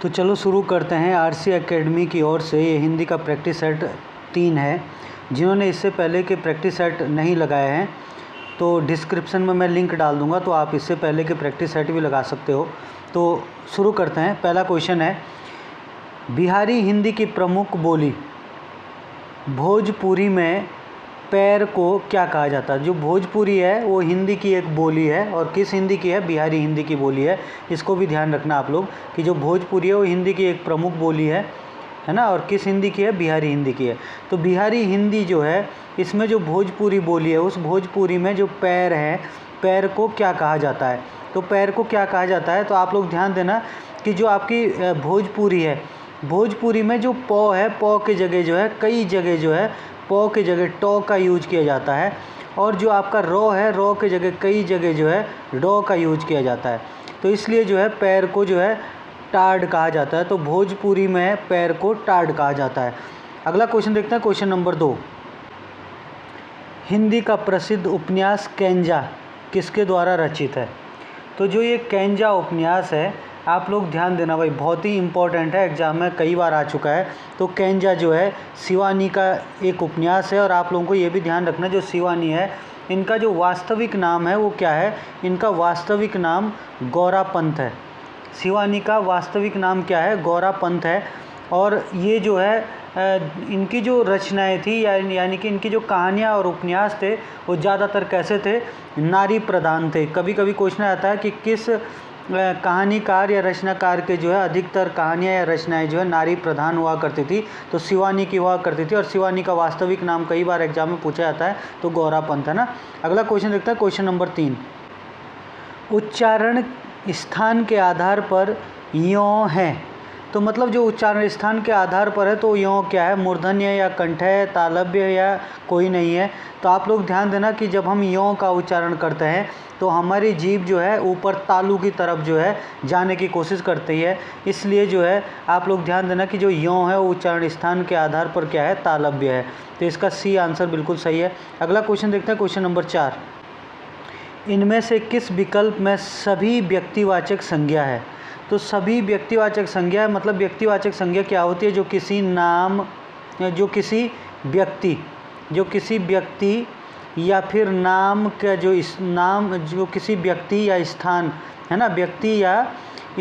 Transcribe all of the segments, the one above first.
तो चलो शुरू करते हैं। आरसी एकेडमी की ओर से ये हिंदी का प्रैक्टिस सेट 3 है। जिन्होंने इससे पहले के प्रैक्टिस सेट नहीं लगाए हैं तो डिस्क्रिप्शन में मैं लिंक डाल दूंगा, तो आप इससे पहले के प्रैक्टिस सेट भी लगा सकते हो। तो शुरू करते हैं। पहला क्वेश्चन है, बिहारी हिंदी की प्रमुख बोली भोजपुरी में पैर को क्या कहा जाता है। जो भोजपुरी है वो हिंदी की एक बोली है, और किस हिंदी की है? बिहारी हिंदी की बोली है। इसको भी ध्यान रखना आप लोग कि जो भोजपुरी है वो हिंदी की एक प्रमुख बोली है ना, और किस हिंदी की है? बिहारी हिंदी की है। तो बिहारी हिंदी जो है, इसमें जो भोजपुरी बोली है, उस भोजपुरी में जो पैर है, पैर को क्या कहा जाता है? तो पैर को क्या कहा जाता है? तो आप लोग ध्यान देना कि जो आपकी भोजपुरी है, भोजपुरी में जो पौ है, पौ की जगह जो है, कई जगह जो है पौ की जगह टॉ का यूज किया जाता है, और जो आपका रो है, रो की जगह कई जगह जो है डॉ का यूज किया जाता है। तो इसलिए जो है पैर को जो है टाड कहा जाता है। तो भोजपुरी में पैर को टाड कहा जाता है। अगला क्वेश्चन देखते हैं, क्वेश्चन नंबर 2। हिंदी का प्रसिद्ध उपन्यास कैंजा किसके द्वारा रचित है? तो जो ये कैंजा उपन्यास है, आप लोग ध्यान देना भाई, बहुत ही इम्पोर्टेंट है, एग्ज़ाम में कई बार आ चुका है। तो कैंजा जो है शिवानी का एक उपन्यास है, और आप लोगों को ये भी ध्यान रखना, जो शिवानी है इनका जो वास्तविक नाम है वो क्या है? इनका वास्तविक नाम गौरा पंत है। शिवानी का वास्तविक नाम क्या है? गौरा पंत है। और ये जो है इनकी जो रचनाएं थी, यानी कि इनकी जो कहानियाँ और उपन्यास थे वो ज़्यादातर कैसे थे? नारी प्रधान थे। कभी कभी क्वेश्चन आता है कि किस कहानीकार या रचनाकार के जो है अधिकतर कहानियाँ या रचनाएं जो है नारी प्रधान हुआ करती थी। तो शिवानी की हुआ करती थी, और शिवानी का वास्तविक नाम कई बार एग्जाम में पूछा जाता है, तो गौरा पंत है ना। अगला क्वेश्चन देखते हैं, क्वेश्चन नंबर 3। उच्चारण स्थान के आधार पर यों है। तो मतलब जो उच्चारण स्थान के आधार पर है तो यों क्या है? मूर्धन्य या कंठय, तालव्य या कोई नहीं है। तो आप लोग ध्यान देना कि जब हम यों का उच्चारण करते हैं तो हमारी जीभ जो है ऊपर तालू की तरफ जो है जाने की कोशिश करती है। इसलिए जो है आप लोग ध्यान देना कि जो यों है वो उच्चारण स्थान के आधार पर क्या है? तालव्य है। तो इसका सी आंसर बिल्कुल सही है। अगला क्वेश्चन देखते हैं, क्वेश्चन नंबर 4। इनमें से किस विकल्प में सभी व्यक्तिवाचक संज्ञा है? तो सभी व्यक्तिवाचक संज्ञा मतलब व्यक्तिवाचक संज्ञा क्या होती है? जो किसी नाम, जो किसी व्यक्ति या फिर नाम का जो इस नाम, जो किसी व्यक्ति या स्थान है ना, व्यक्ति या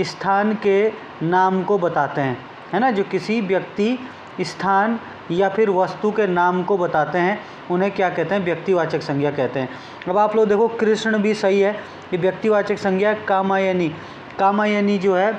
स्थान के नाम को बताते हैं, है ना। जो किसी व्यक्ति, स्थान या फिर वस्तु के नाम को बताते हैं, उन्हें क्या कहते हैं? व्यक्तिवाचक संज्ञा कहते हैं। अब आप लोग देखो, कृष्ण भी सही है, ये व्यक्तिवाचक संज्ञा। कामायनी, कामायनी जो है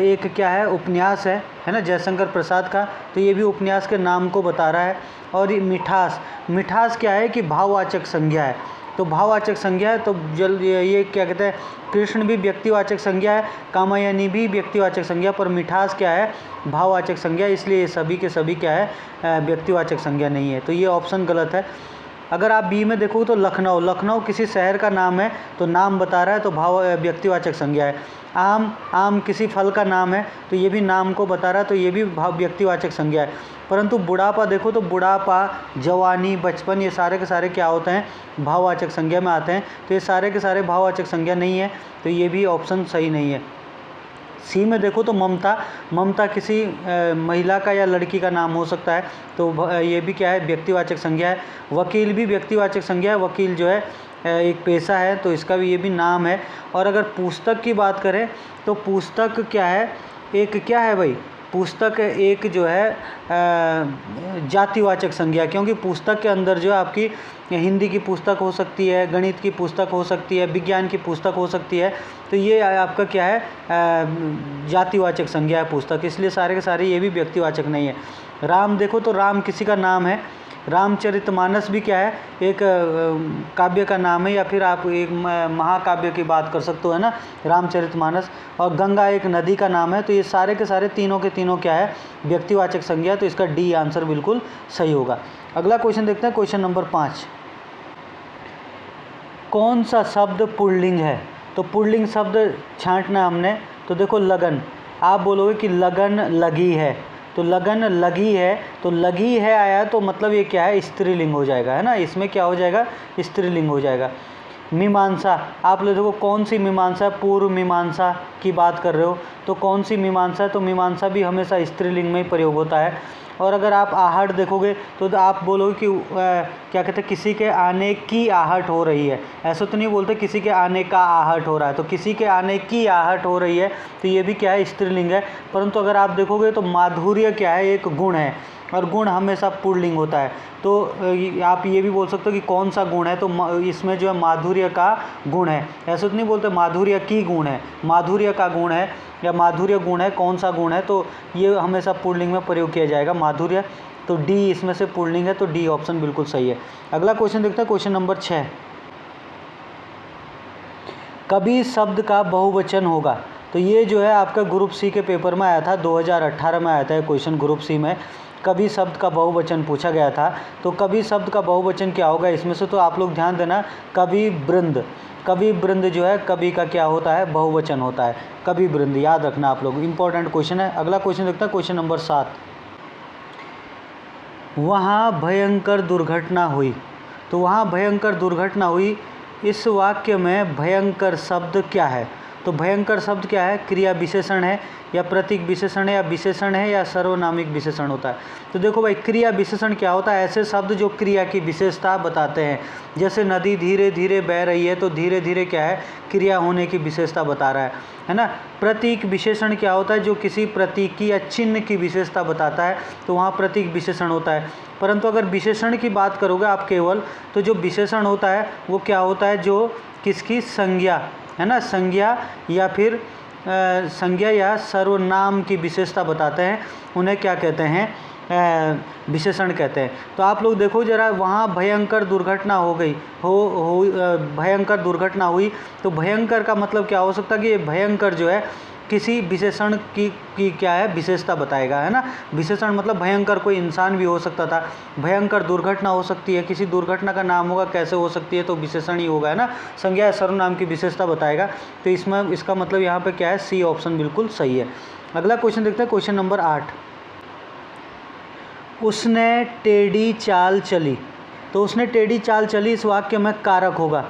एक क्या है? उपन्यास है ना, जयशंकर प्रसाद का। तो ये भी उपन्यास के नाम को बता रहा है। और ये मिठास, मिठास क्या है? कि भाववाचक संज्ञा है। तो भाववाचक संज्ञा है, तो ये क्या कहते हैं? कृष्ण भी व्यक्तिवाचक संज्ञा है, कामायनी भी व्यक्तिवाचक संज्ञा, पर मिठास क्या है? भाववाचक संज्ञा। इसलिए ये सभी के सभी क्या है? व्यक्तिवाचक संज्ञा नहीं है। तो ये ऑप्शन गलत है। अगर आप बी में देखो तो लखनऊ, लखनऊ किसी शहर का नाम है, तो नाम बता रहा है, तो भाव व्यक्तिवाचक संज्ञा है। आम, आम किसी फल का नाम है, तो ये भी नाम को बता रहा है, तो ये भी भाव व्यक्तिवाचक संज्ञा है। परंतु बुढ़ापा देखो तो बुढ़ापा, जवानी, बचपन, ये सारे के सारे क्या होते हैं? भाववाचक संज्ञा में आते हैं। तो ये सारे के सारे भाववाचक संज्ञा नहीं है, तो ये भी ऑप्शन सही नहीं है। सी में देखो तो ममता, ममता किसी महिला का या लड़की का नाम हो सकता है, तो ये भी क्या है? व्यक्तिवाचक संज्ञा है। वकील भी व्यक्तिवाचक संज्ञा है, वकील जो है एक पेशा है, तो इसका भी ये भी नाम है। और अगर पुस्तक की बात करें तो पुस्तक क्या है? एक क्या है भाई? पुस्तक एक जो है जातिवाचक संज्ञा, क्योंकि पुस्तक के अंदर जो है आपकी हिंदी की पुस्तक हो सकती है, गणित की पुस्तक हो सकती है, विज्ञान की पुस्तक हो सकती है। तो ये आपका क्या है? जातिवाचक संज्ञा है पुस्तक, इसलिए सारे के सारे ये भी व्यक्तिवाचक नहीं है। राम देखो तो राम किसी का नाम है, रामचरितमानस भी क्या है? एक काव्य का नाम है, या फिर आप एक महाकाव्य की बात कर सकते हो, है ना, रामचरितमानस। और गंगा एक नदी का नाम है। तो ये सारे के सारे तीनों के तीनों क्या है? व्यक्तिवाचक संज्ञा। तो इसका डी आंसर बिल्कुल सही होगा। अगला क्वेश्चन देखते हैं, क्वेश्चन नंबर 5। कौन सा शब्द पुल्लिंग है? तो पुल्लिंग शब्द छांटना हमने, तो देखो लगन, आप बोलोगे कि लगन लगी है, तो लगन लगी है, तो लगी है आया तो मतलब ये क्या है? स्त्रीलिंग हो जाएगा, है ना। इसमें क्या हो जाएगा? स्त्रीलिंग हो जाएगा। मीमांसा, आप लोग देखो कौन सी मीमांसा, पूर्व मीमांसा की बात कर रहे हो तो कौन सी मीमांसा, तो मीमांसा भी हमेशा स्त्रीलिंग में ही प्रयोग होता है। और अगर आप आहट देखोगे तो आप बोलोगे कि क्या कहते हैं, किसी के आने की आहट हो रही है, ऐसा तो नहीं बोलते किसी के आने का आहट हो रहा है, तो किसी के आने की आहट हो रही है तो ये भी क्या है, स्त्रीलिंग है। परंतु अगर आप देखोगे तो माधुर्य क्या है, एक गुण है, और गुण हमेशा पुल्लिंग होता है। तो आप ये भी बोल सकते हो कि कौन सा गुण है, तो इसमें जो है माधुर्य का गुण है, ऐसे तो नहीं बोलते माधुर्य की गुण है, माधुर्य का गुण है या माधुर्य गुण है, कौन सा गुण है, तो ये हमेशा पुल्लिंग में प्रयोग किया जाएगा, माधुर्य। तो डी इसमें से पुल्लिंग है, तो डी ऑप्शन बिल्कुल सही है। अगला क्वेश्चन देखते हैं, क्वेश्चन नंबर 6। कभी शब्द का बहुवचन होगा, तो ये जो है आपका ग्रुप सी के पेपर में आया था, 2018 में आया था ये क्वेश्चन ग्रुप सी में। कभी शब्द का बहुवचन पूछा गया था, तो कभी शब्द का बहुवचन क्या होगा इसमें से, तो आप लोग ध्यान देना, कवि वृंद, कवि वृंद जो है कवि का क्या होता है, बहुवचन होता है, कवि वृंद, याद रखना आप लोग, इंपॉर्टेंट क्वेश्चन है। अगला क्वेश्चन देखते हैं, क्वेश्चन नंबर 7। वहाँ भयंकर दुर्घटना हुई, तो वहाँ भयंकर दुर्घटना हुई, इस वाक्य में भयंकर शब्द क्या है, तो भयंकर शब्द क्या है, क्रिया विशेषण है या प्रतीक विशेषण है या विशेषण है या सर्वनामिक विशेषण होता है। तो देखो भाई, क्रिया विशेषण क्या होता है, ऐसे शब्द जो क्रिया की विशेषता बताते हैं, जैसे नदी धीरे धीरे बह रही है, तो धीरे धीरे क्या है, क्रिया होने की विशेषता बता रहा है ना। प्रतीक विशेषण क्या होता है, जो किसी प्रतीक की या चिन्ह की विशेषता बताता है, तो वहाँ प्रतीक विशेषण होता है। परंतु अगर विशेषण की बात करोगे आप केवल, तो जो विशेषण होता है वो क्या होता है, जो किसकी संज्ञा है ना, संज्ञा या फिर संज्ञा या सर्वनाम की विशेषता बताते हैं, उन्हें क्या कहते हैं, विशेषण कहते हैं। तो आप लोग देखो जरा, वहाँ भयंकर दुर्घटना हो गई, भयंकर दुर्घटना हुई, तो भयंकर का मतलब क्या हो सकता है कि ये भयंकर जो है किसी विशेषण की क्या है, विशेषता बताएगा, है ना। विशेषण मतलब भयंकर कोई इंसान भी हो सकता था, भयंकर दुर्घटना हो सकती है, किसी दुर्घटना का नाम होगा, कैसे हो सकती है, तो विशेषण ही होगा, है ना, संज्ञा या सर्वनाम की विशेषता बताएगा। तो इसमें इसका मतलब यहाँ पे क्या है, सी ऑप्शन बिल्कुल सही है। अगला क्वेश्चन देखते हैं, क्वेश्चन नंबर 8। उसने टेढ़ी चाल चली, तो उसने टेढ़ी चाल चली, इस वाक्य में कारक होगा।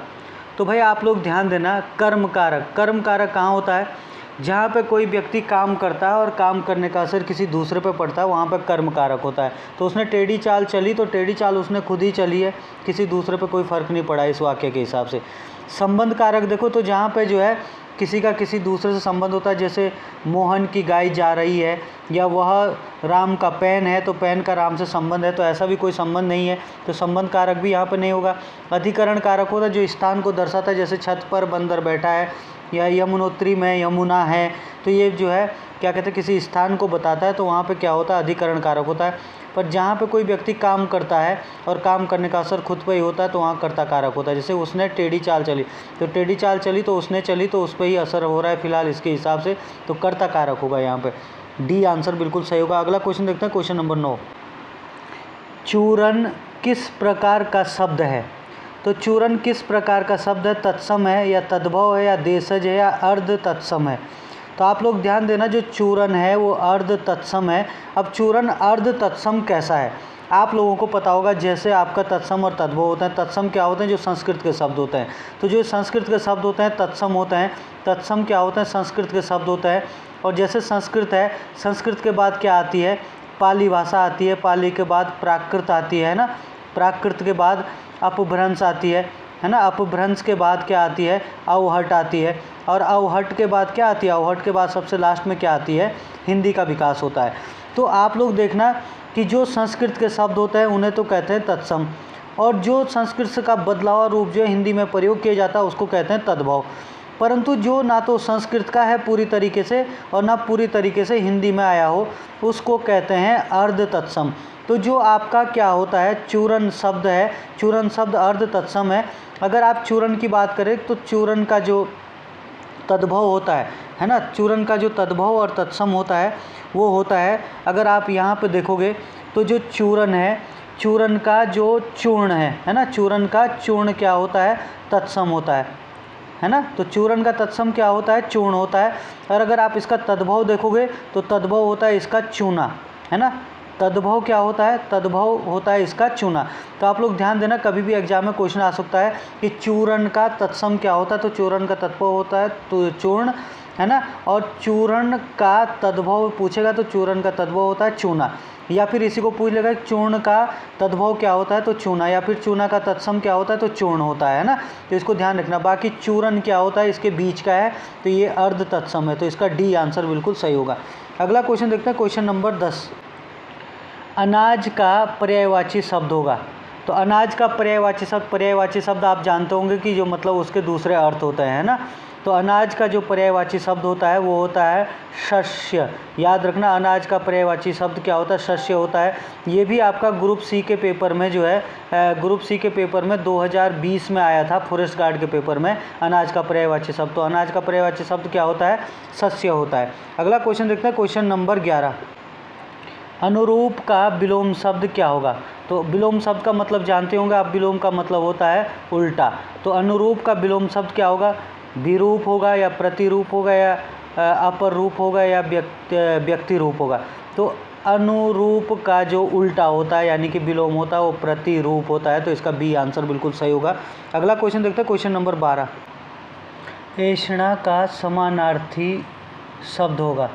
तो भाई आप लोग ध्यान देना, कर्म कारक, कर्म कारक कहाँ होता है, जहाँ पे कोई व्यक्ति काम करता है और काम करने का असर किसी दूसरे पे पड़ता है, वहाँ पे कर्म कारक होता है। तो उसने टेढ़ी चाल चली, तो टेढ़ी चाल उसने खुद ही चली है, किसी दूसरे पे कोई फ़र्क नहीं पड़ा इस वाक्य के हिसाब से। संबंध कारक देखो, तो जहाँ पे जो है किसी का किसी दूसरे से संबंध होता है, जैसे मोहन की गाय जा रही है, या वह राम का पेन है, तो पेन का राम से संबंध है, तो ऐसा भी कोई संबंध नहीं है, तो संबंध कारक भी यहाँ पे नहीं होगा। अधिकरण कारक होता है, जो स्थान को दर्शाता है, जैसे छत पर बंदर बैठा है, या यमुनोत्री में यमुना है, तो ये जो है क्या कहते हैं, किसी स्थान को बताता है, तो वहाँ पे क्या होता है, अधिकरण कारक होता है। पर जहाँ पे कोई व्यक्ति काम करता है और काम करने का असर खुद पे ही होता है, तो वहाँ कर्ता कारक होता है। जैसे उसने टेढ़ी चाल चली, तो टेढ़ी चाल चली तो उसने चली, तो उस पर ही असर हो रहा है फिलहाल इसके हिसाब से, तो कर्ता कारक होगा यहाँ पे, डी आंसर बिल्कुल सही होगा। अगला क्वेश्चन देखते हैं, क्वेश्चन नंबर 9। चूरन किस प्रकार का शब्द है, तो चूरन किस प्रकार का शब्द है, तत्सम है या तद्भव है या देशज है या अर्ध तत्सम है। तो आप लोग ध्यान देना, जो चूरन है वो अर्ध तत्सम है। अब चूरन अर्ध तत्सम कैसा है, आप लोगों को पता होगा, जैसे आपका तत्सम और तद्भव होता है। तत्सम क्या होते हैं, जो संस्कृत के शब्द होते हैं, तो जो संस्कृत के शब्द होते हैं तत्सम होते हैं। तत्सम क्या होते हैं, संस्कृत के शब्द होते हैं। और जैसे संस्कृत है, संस्कृत के बाद क्या आती है, पाली भाषा आती है, पाली के बाद प्राकृत आती है ना, प्राकृत के बाद अपभ्रंश आती है ना, अपभ्रंश के बाद क्या आती है, अवहट आती है, और अवहट के बाद क्या आती है, अवहट के बाद सबसे लास्ट में क्या आती है, हिंदी का विकास होता है। तो आप लोग देखना कि जो संस्कृत के शब्द होते हैं उन्हें तो कहते हैं तत्सम, और जो संस्कृत का बदलावा रूप जो हिंदी में प्रयोग किया जाता है उसको कहते हैं तद्भव। परंतु जो ना तो संस्कृत का है पूरी तरीके से और ना पूरी तरीके से हिंदी में आया हो, उसको कहते हैं अर्ध तत्सम। तो जो आपका क्या होता है, चूरन शब्द है, चूरन शब्द अर्ध तत्सम है। अगर आप चूरन की बात करें तो चूरन का जो तद्भव होता है ना, चूरन का जो तद्भव और तत्सम होता है वो होता है, अगर आप यहाँ पे देखोगे तो जो चूरन है, चूरन का जो चूर्ण है ना, चूरन का चूर्ण क्या होता है, तत्सम होता है ना। तो चूरन का तत्सम क्या होता है, चूर्ण होता है। और अगर आप इसका तद्भव देखोगे तो तद्भव होता है इसका चूना, है ना, तद्भव क्या होता है? तद्भव होता है इसका चूना। तो आप लोग ध्यान देना, कभी भी एग्जाम में क्वेश्चन आ सकता है कि चूर्ण का तत्सम क्या होता है, तो चूर्ण का तद्भव होता है तो चूर्ण, है ना। और चूर्ण का तद्भव पूछेगा तो चूर्ण का तद्भव होता है चूना। या फिर इसी को पूछ लेगा चूर्ण का तद्भव क्या होता है, तो चूना। या फिर चूना का तत्सम क्या होता है, तो चूर्ण होता है ना। तो इसको ध्यान रखना। बाकी चूर्ण क्या होता है, इसके बीच का है, तो ये अर्ध तत्सम है, तो इसका डी आंसर बिल्कुल सही होगा। अगला क्वेश्चन देखते हैं, क्वेश्चन नंबर 10। अनाज का पर्यायवाची शब्द होगा। तो अनाज का पर्यायवाची शब्द आप जानते होंगे कि जो मतलब उसके दूसरे अर्थ होते हैं, है ना। तो अनाज का जो पर्यायवाची शब्द होता है वो होता है शस्य। याद रखना, अनाज का पर्यायवाची शब्द क्या होता है, शस्य होता है। ये भी आपका ग्रुप सी के पेपर में जो है, ग्रुप सी के पेपर में 2020 में आया था, फॉरेस्ट गार्ड के पेपर में, अनाज का पर्यायवाची शब्द। तो अनाज का पर्यायवाची शब्द क्या होता है, शस्य होता है। अगला क्वेश्चन देखते हैं, क्वेश्चन नंबर 11। अनुरूप का विलोम शब्द क्या होगा? तो विलोम शब्द का मतलब जानते होंगे आप, विलोम का मतलब होता है उल्टा। तो अनुरूप का विलोम शब्द क्या होगा? विरूप होगा, या प्रतिरूप होगा, या अपर रूप होगा, या व्यक्ति रूप होगा। तो अनुरूप का जो उल्टा होता है यानी कि विलोम होता है वो प्रतिरूप होता है, तो इसका बी आंसर बिल्कुल सही होगा। अगला क्वेश्चन देखते हैं, क्वेश्चन नंबर 12। ऐषणा का समानार्थी शब्द होगा।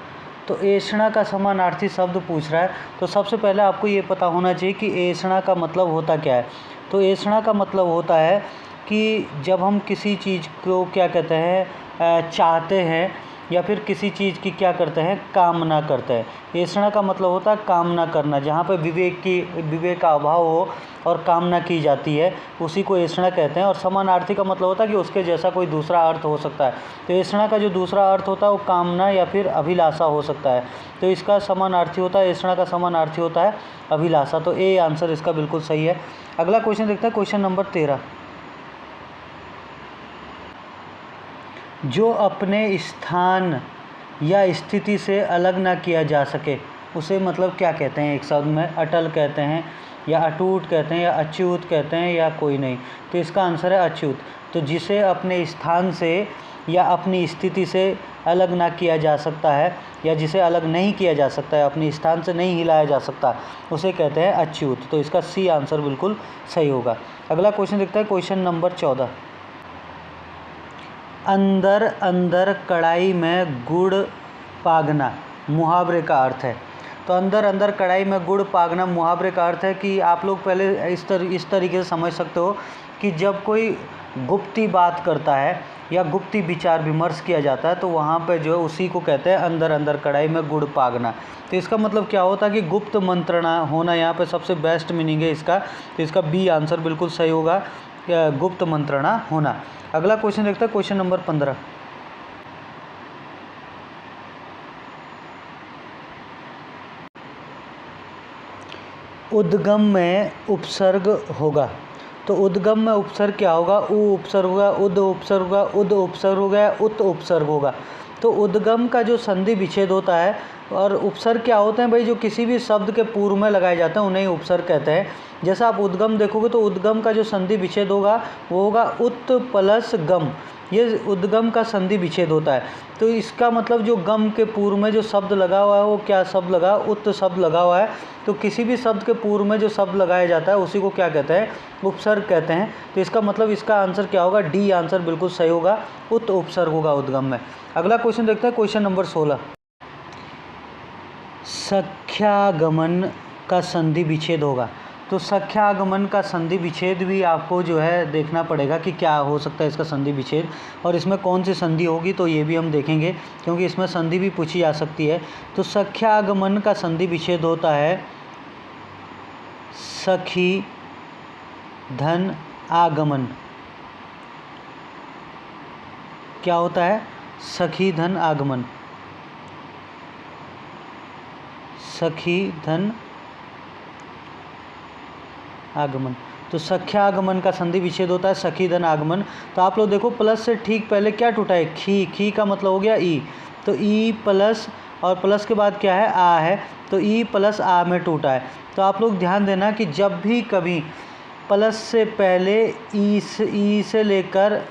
तो ऐषणा का समानार्थी शब्द पूछ रहा है, तो सबसे पहले आपको ये पता होना चाहिए कि ऐषणा का मतलब होता क्या है। तो ऐषणा का मतलब होता है कि जब हम किसी चीज़ को क्या कहते हैं, चाहते हैं, या फिर किसी चीज़ की क्या करते हैं, कामना करते हैं। ऐषणा का मतलब होता है कामना करना, जहाँ पे विवेक का अभाव हो और कामना की जाती है, उसी को ऐषणा कहते हैं। और समानार्थी का मतलब होता है कि उसके जैसा कोई दूसरा अर्थ हो सकता है। तो ऐषणा का जो दूसरा अर्थ होता है वो कामना या फिर अभिलाषा हो सकता है, तो इसका समानार्थी होता है, ऐषणा का समानार्थी होता है अभिलाषा। तो ए आंसर इसका बिल्कुल सही है। अगला क्वेश्चन देखते हैं, क्वेश्चन नंबर 13। जो अपने स्थान या स्थिति से अलग ना किया जा सके उसे मतलब क्या कहते हैं? एक शब्द में अटल कहते हैं, या अटूट कहते हैं, या अच्युत कहते हैं, या कोई नहीं। तो इसका आंसर है अच्युत। तो जिसे अपने स्थान से या अपनी स्थिति से अलग ना किया जा सकता है, या जिसे अलग नहीं किया जा सकता है, अपने स्थान से नहीं हिलाया जा सकता, उसे कहते हैं अच्युत। तो इसका सी आंसर बिल्कुल सही होगा। अगला क्वेश्चन देखते हैं, क्वेश्चन नंबर 14। अंदर अंदर कढ़ाई में गुड़ पागना मुहावरे का अर्थ है। तो अंदर अंदर कढ़ाई में गुड़ पागना मुहावरे का अर्थ है कि आप लोग पहले इस तरीके से समझ सकते हो कि जब कोई गुप्ती बात करता है या गुप्ती विचार विमर्श किया जाता है, तो वहाँ पे जो है उसी को कहते हैं अंदर अंदर कढ़ाई में गुड़ पागना। तो इसका मतलब क्या होता है कि गुप्त मंत्रणा होना, यहाँ पे सबसे बेस्ट मीनिंग है इसका। तो इसका बी आंसर बिल्कुल सही होगा, गुप्त मंत्रणा होना। अगला क्वेश्चन देखते हैं, क्वेश्चन नंबर 15। उद्गम में उपसर्ग होगा। तो उद्गम में उपसर्ग क्या होगा? उ उपसर्ग होगा, उद उपसर्ग होगा, उद उपसर्ग होगा, उत उपसर्ग होगा। तो उद्गम का जो संधि विच्छेद होता है, और उपसर्ग क्या होते हैं भाई? जो किसी भी शब्द के पूर्व में लगाए जाते हैं उन्हें उपसर्ग कहते हैं। जैसा आप उद्गम देखोगे तो उद्गम का जो संधि विच्छेद होगा वो होगा उत प्लस गम, ये उद्गम का संधि विच्छेद होता है। तो इसका मतलब जो गम के पूर्व में जो शब्द लगा हुआ है वो क्या शब्द लगा? उत शब्द लगा हुआ है। तो किसी भी शब्द के पूर्व में जो शब्द लगाया जाता है उसी को क्या कहते हैं? उपसर्ग कहते हैं। तो इसका मतलब इसका आंसर क्या होगा? डी आंसर बिल्कुल सही होगा, उत उपसर्ग होगा उद्गम में। अगला क्वेश्चन देखते हैं, क्वेश्चन नंबर 16। सख्यागमन का संधि विच्छेद होगा। तो सख्यागमन का संधि विच्छेद भी आपको जो है देखना पड़ेगा कि क्या हो सकता है इसका संधि विच्छेद, और इसमें कौन सी संधि होगी, तो ये भी हम देखेंगे क्योंकि इसमें संधि भी पूछी जा सकती है। तो सख्यागमन का संधि विच्छेद होता है सखी धन आगमन। क्या होता है? सखी धन आगमन, सखी धन आगमन। तो सख्यागमन का संधि विच्छेद होता है सखी धन आगमन। तो आप लोग देखो प्लस से ठीक पहले क्या टूटा है? खी। खी का मतलब हो गया ई। तो ई प्लस, और प्लस के बाद क्या है? आ है। तो ई प्लस आ में टूटा है। तो आप लोग ध्यान देना कि जब भी कभी प्लस से पहले ई से लेकर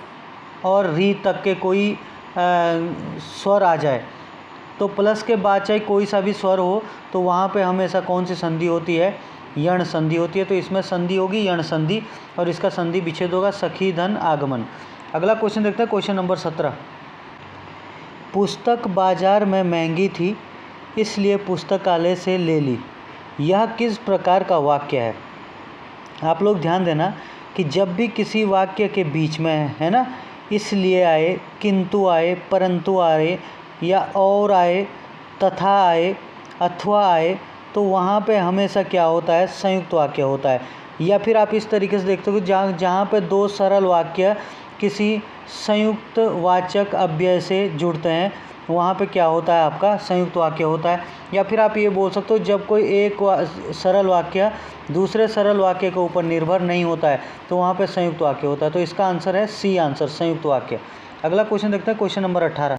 और री तक के कोई स्वर आ जाए, तो प्लस के बाद चाहे कोई सा भी स्वर हो तो वहाँ पे हमेशा कौन सी संधि होती है, यण संधि होती है। तो इसमें संधि होगी यण संधि और इसका संधि विच्छेद होगा सखी धन आगमन। अगला क्वेश्चन देखते हैं, क्वेश्चन नंबर 17। पुस्तक बाजार में महंगी थी इसलिए पुस्तकालय से ले ली, यह किस प्रकार का वाक्य है। आप लोग ध्यान देना कि जब भी किसी वाक्य के बीच में है ना, इसलिए आए, किंतु आए, परंतु आए या और आए, तथा आए, अथवा आए, तो वहाँ पे हमेशा क्या होता है, संयुक्त वाक्य होता है। या फिर आप इस तरीके से देखते हो कि जहाँ पे दो सरल वाक्य किसी संयुक्त वाचक अव्यय से जुड़ते हैं वहाँ पे क्या होता है, आपका संयुक्त वाक्य होता है। या फिर आप ये बोल सकते हो जब कोई एक सरल वाक्य दूसरे सरल वाक्य के ऊपर निर्भर नहीं होता है तो वहाँ पे संयुक्त वाक्य होता है। तो इसका आंसर है सी आंसर, संयुक्त वाक्य। अगला क्वेश्चन देखते हैं, क्वेश्चन नंबर 18।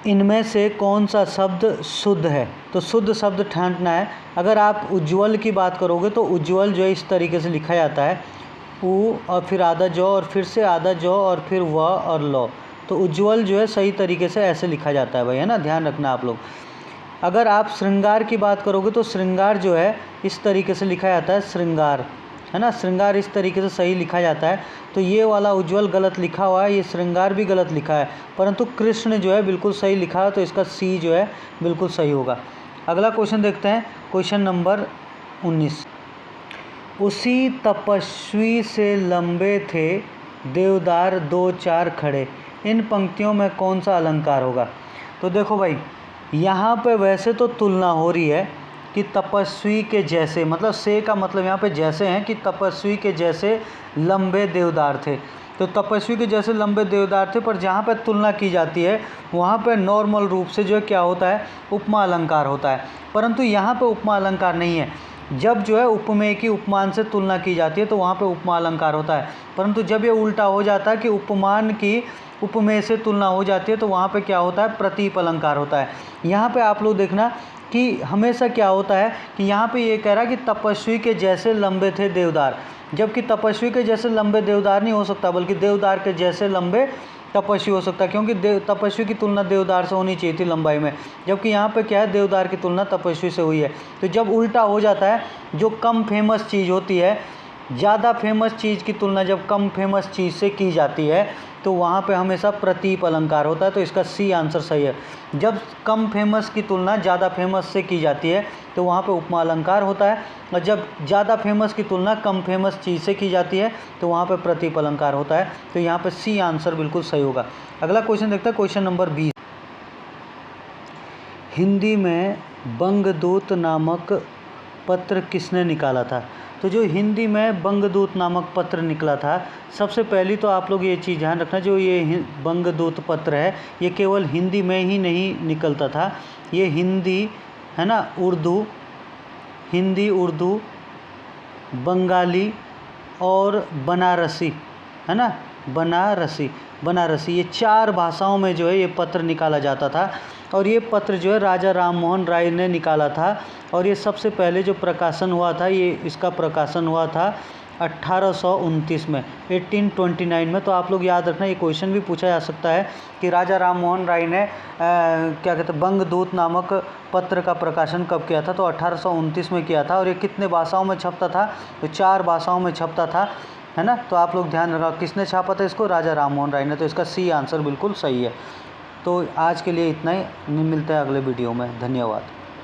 इनमें से कौन सा शब्द शुद्ध है। तो शुद्ध शब्द ठानना है। अगर आप उज्ज्वल की बात करोगे तो उज्ज्वल जो है इस तरीके से लिखा जाता है, उ और फिर आधा जौ और फिर से आधा जौ और फिर व और लौ। तो उज्ज्वल जो है सही तरीके से ऐसे लिखा जाता है भाई, है ना, ध्यान रखना आप लोग। अगर आप श्रृंगार की बात करोगे तो श्रृंगार जो है इस तरीके से लिखा जाता है, श्रृंगार, है ना, श्रृंगार इस तरीके से सही लिखा जाता है। तो ये वाला उज्ज्वल गलत लिखा हुआ है, ये श्रृंगार भी गलत लिखा है, परंतु कृष्ण जो है बिल्कुल सही लिखा है। तो इसका सी जो है बिल्कुल सही होगा। अगला क्वेश्चन देखते हैं, क्वेश्चन नंबर 19। उसी तपस्वी से लंबे थे देवदार दो चार खड़े, इन पंक्तियों में कौन सा अलंकार होगा। तो देखो भाई, यहाँ पे वैसे तो तुलना हो रही है कि तपस्वी के जैसे, मतलब से का मतलब यहाँ पे जैसे हैं कि तपस्वी के जैसे लंबे देवदार थे। तो तपस्वी के जैसे लंबे देवदार थे, पर जहाँ पे तुलना की जाती है वहाँ पे नॉर्मल रूप से जो है क्या होता है, उपमा अलंकार होता है। परंतु यहाँ पे उपमा अलंकार नहीं है। जब जो है उपमेय की उपमान से तुलना की जाती है तो वहाँ पे उपमा अलंकार होता है। परंतु जब ये उल्टा हो जाता है कि उपमान की उपमेय से तुलना हो जाती है तो वहाँ पे क्या होता है, प्रतीप अलंकार होता है। यहाँ पे आप लोग देखना कि हमेशा क्या होता है कि यहाँ पे ये कह रहा है कि तपस्वी के जैसे लंबे थे देवदार, जबकि तपस्वी के जैसे लंबे देवदार नहीं हो सकता, बल्कि देवदार के जैसे लंबे तपस्वी हो सकता है, क्योंकि तपस्वी की तुलना देवदार से होनी चाहिए थी लंबाई में, जबकि यहाँ पे क्या है, देवदार की तुलना तपस्वी से हुई है। तो जब उल्टा हो जाता है, जो कम फेमस चीज़ होती है, ज़्यादा फेमस चीज़ की तुलना जब कम फेमस चीज़ से की जाती है तो वहाँ पे हमेशा प्रतीप अलंकार होता है। तो इसका सी आंसर सही है। जब कम फेमस की तुलना ज़्यादा फेमस से की जाती है तो वहाँ पे उपमा अलंकार होता है, और जब ज़्यादा फेमस की तुलना कम फेमस चीज़ से की जाती है तो वहाँ पे प्रतीप अलंकार होता है। तो यहाँ पे सी आंसर बिल्कुल सही होगा। अगला क्वेश्चन देखते हैं, क्वेश्चन नंबर 20। हिंदी में बंगदूत नामक पत्र किसने निकाला था। तो जो हिंदी में बंगदूत नामक पत्र निकला था, सबसे पहली तो आप लोग ये चीज़ ध्यान रखना, जो ये बंगदूत पत्र है ये केवल हिंदी में ही नहीं निकलता था, ये हिंदी, है ना, हिंदी, उर्दू, बंगाली और बनारसी, है ना, बनारसी ये 4 भाषाओं में जो है ये पत्र निकाला जाता था। और ये पत्र जो है राजा राम मोहन राय ने निकाला था, और ये सबसे पहले जो प्रकाशन हुआ था, ये इसका प्रकाशन हुआ था 1829 में, 1829 में। तो आप लोग याद रखना, ये क्वेश्चन भी पूछा जा सकता है कि राजा राम मोहन राय ने क्या कहते हैं, बंगदूत नामक पत्र का प्रकाशन कब किया था। तो 1829 में किया था। और ये कितने भाषाओं में छपता था, तो 4 भाषाओं में छपता था, है ना। तो आप लोग ध्यान रखा, किसने छापा था इसको, राजा राम मोहन राय ने। तो इसका सी आंसर बिल्कुल सही है। तो आज के लिए इतना ही, मिलते हैं अगले वीडियो में। धन्यवाद।